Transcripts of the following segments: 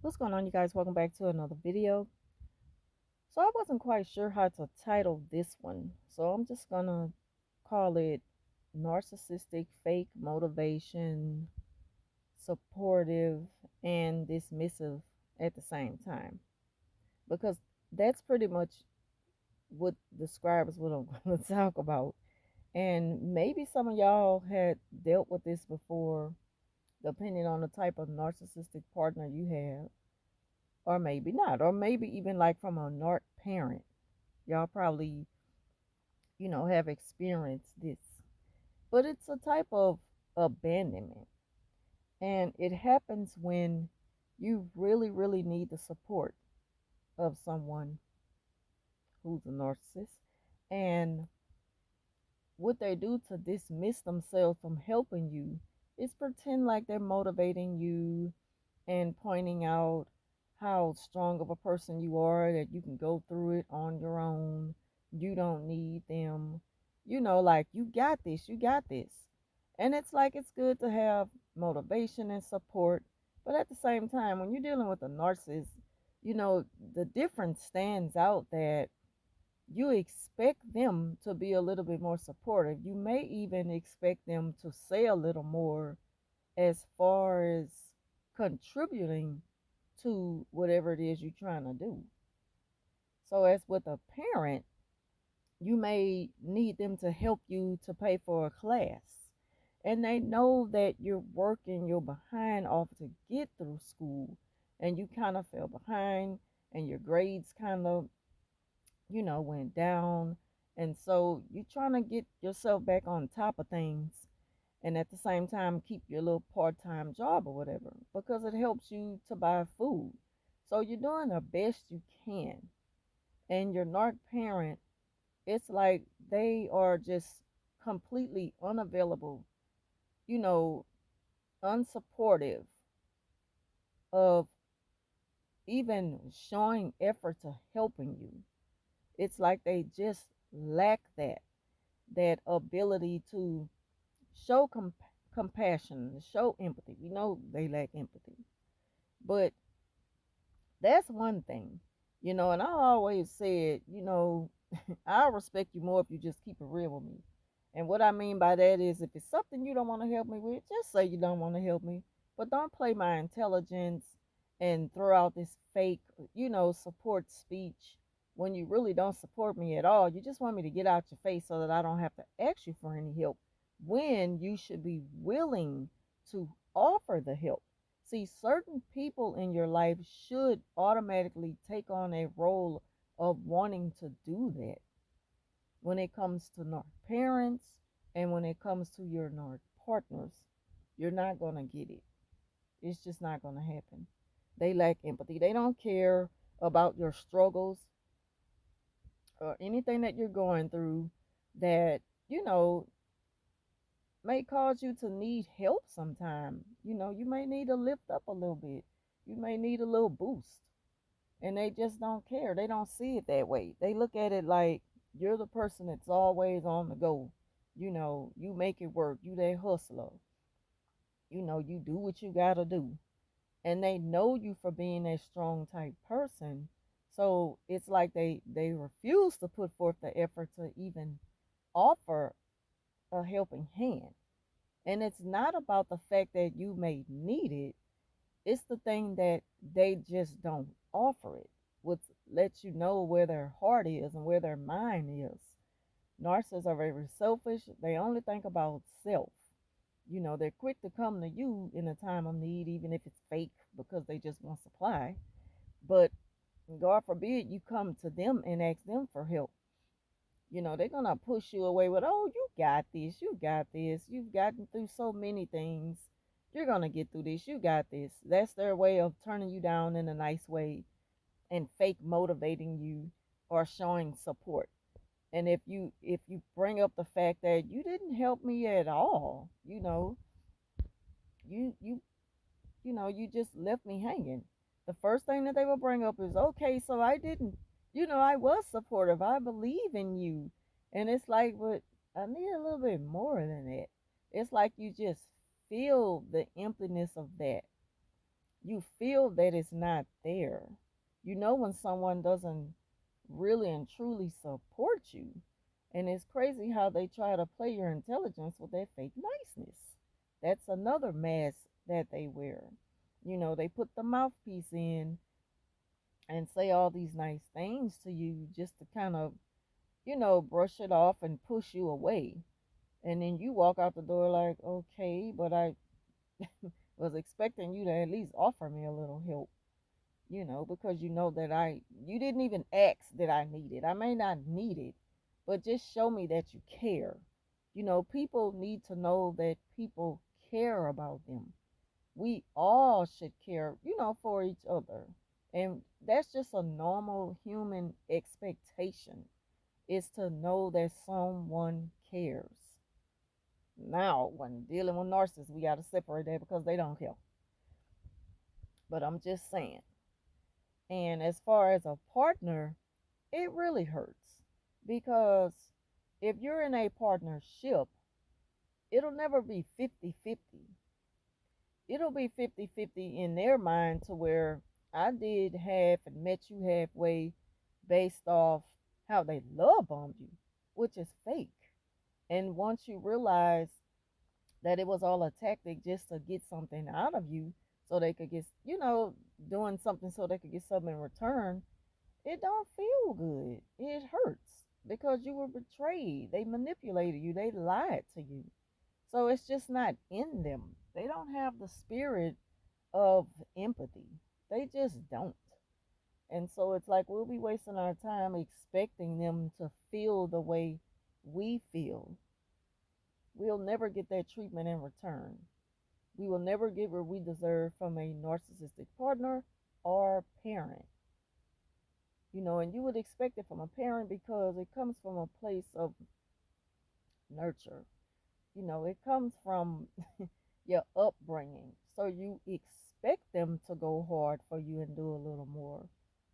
What's going on, you guys? Welcome back to another video. So I wasn't quite sure how to title this one, so I'm just gonna call it Narcissistic Fake Motivation, Supportive, and Dismissive at the same time, because that's pretty much what describes what I'm going to talk about. And maybe some of y'all had dealt with this before, depending on the type of narcissistic partner you have, or maybe not, or maybe even like from a narc parent. Y'all probably, have experienced this. But it's a type of abandonment. And it happens when you really, really need the support of someone who's a narcissist. And what they do to dismiss themselves from helping you is pretend like they're motivating you and pointing out how strong of a person you are, that you can go through it on your own. You don't need them. Like, you got this, you got this. And it's like it's good to have motivation and support. But at the same time, when you're dealing with a narcissist, you know, the difference stands out that you expect them to be a little bit more supportive. You may even expect them to say a little more as far as contributing to whatever it is you're trying to do. So, as with a parent, you may need them to help you to pay for a class. And they know that you're working your behind off to get through school, and you kind of fell behind, and your grades kind of, went down. And so you're trying to get yourself back on top of things, and at the same time keep your little part-time job or whatever, because it helps you to buy food. So you're doing the best you can. And your narc parent, it's like they are just completely unavailable, you know unsupportive of even showing effort to helping you. It's like they just lack that ability to show compassion, show empathy. They lack empathy. But that's one thing, and I always said, I'll respect you more if you just keep it real with me. And what I mean by that is, if it's something you don't want to help me with, just say you don't want to help me. But don't play my intelligence and throw out this fake, support speech when you really don't support me at all. You just want me to get out your face so that I don't have to ask you for any help, when you should be willing to offer the help. See, certain people in your life should automatically take on a role of wanting to do that. When it comes to NARC parents and when it comes to your NARC partners, you're not going to get it. It's just not going to happen. They lack empathy. They don't care about your struggles or anything that you're going through that, you know, may cause you to need help sometime. You may need to lift up a little bit. You may need a little boost. And they just don't care. They don't see it that way. They look at it like you're the person that's always on the go. You make it work. You that hustler. You do what you gotta do. And they know you for being a strong type person. So it's like they refuse to put forth the effort to even offer a helping hand. And it's not about the fact that you may need it. It's the thing that they just don't offer it, which lets you know where their heart is and where their mind is. Narcissists are very selfish. They only think about self. They're quick to come to you in a time of need, even if it's fake, because they just want supply. But God forbid you come to them and ask them for help. They're going to push you away with, oh, you got this, you got this, you've gotten through so many things, you're going to get through this, you got this. That's their way of turning you down in a nice way and fake motivating you or showing support. And if you bring up the fact that you didn't help me at all, you you you just left me hanging. The first thing that they will bring up is, okay, so I didn't, I was supportive. I believe in you. And it's like, but I need a little bit more than that. It's like you just feel the emptiness of that. You feel that it's not there. You know when someone doesn't really and truly support you. And it's crazy how they try to play your intelligence with their fake niceness. That's another mask that they wear. They put the mouthpiece in and say all these nice things to you just to kind of, brush it off and push you away. And then you walk out the door like, okay, but I was expecting you to at least offer me a little help, because that you didn't even ask that I need it. I may not need it, but just show me that you care. People need to know that people care about them. We all should care, for each other. And that's just a normal human expectation, is to know that someone cares. Now, when dealing with narcissists, we got to separate that because they don't care. But I'm just saying. And as far as a partner, it really hurts because if you're in a partnership, it'll never be 50-50. It'll be 50-50 in their mind to where I did half and met you halfway based off how they love bombed you, which is fake. And once you realize that it was all a tactic just to get something out of you so they could get, doing something so they could get something in return, it don't feel good. It hurts because you were betrayed. They manipulated you. They lied to you. So it's just not in them. They don't have the spirit of empathy. They just don't. And so it's like we'll be wasting our time expecting them to feel the way we feel. We'll never get that treatment in return. We will never get what we deserve from a narcissistic partner or parent. And you would expect it from a parent because it comes from a place of nurture. It comes from your upbringing. So you expect them to go hard for you and do a little more.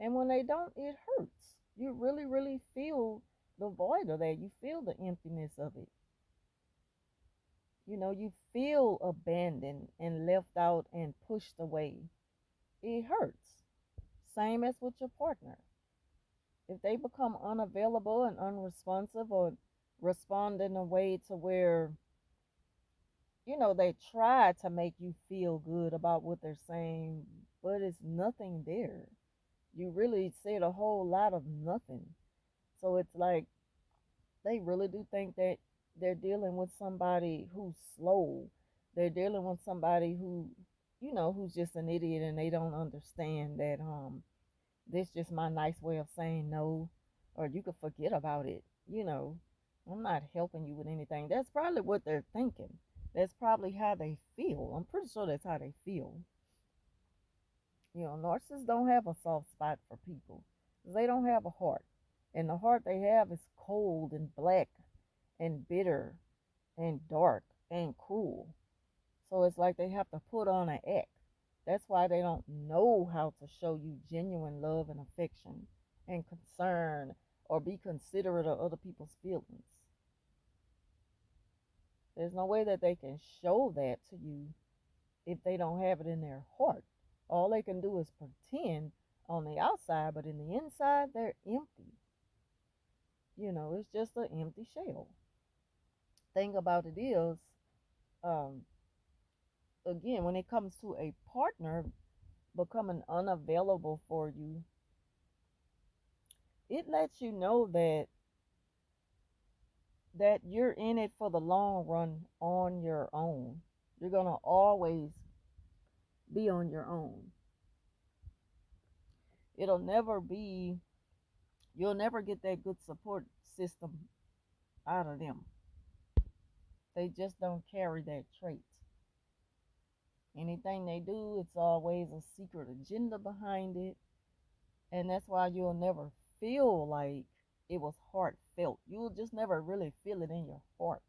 And when they don't, it hurts. You really, really feel the void of that. You feel the emptiness of it. You feel abandoned and left out and pushed away. It hurts. Same as with your partner. If they become unavailable and unresponsive or respond in a way to where they try to make you feel good about what they're saying, but it's nothing there. You really said a whole lot of nothing. So it's like they really do think that they're dealing with somebody who's slow. They're dealing with somebody who's just an idiot and they don't understand that this just my nice way of saying no, or you could forget about it. I'm not helping you with anything. That's probably what they're thinking. That's probably how they feel. I'm pretty sure that's how they feel. Narcissists don't have a soft spot for people. They don't have a heart. And the heart they have is cold and black and bitter and dark and cruel. So it's like they have to put on an act. That's why they don't know how to show you genuine love and affection and concern or be considerate of other people's feelings. There's no way that they can show that to you if they don't have it in their heart. All they can do is pretend on the outside, but in the inside, they're empty. It's just an empty shell. Thing about it is, um, again, when it comes to a partner becoming unavailable for you, it lets you know that you're in it for the long run on your own. You're gonna always be on your own. It'll never be You'll never get that good support system out of them. They just don't carry that trait. Anything they do, it's always a secret agenda behind it. And that's why you'll never feel like it was heartfelt. You'll just never really feel it in your heart.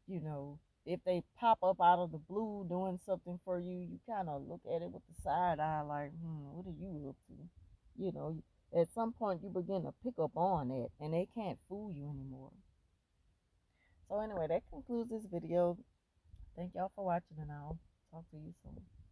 You know, if they pop up out of the blue doing something for you, you kind of look at it with the side eye like, what are you up to? You know, at some point you begin to pick up on it and they can't fool you anymore. So anyway, that concludes this video. Thank y'all for watching and I'll talk to you soon.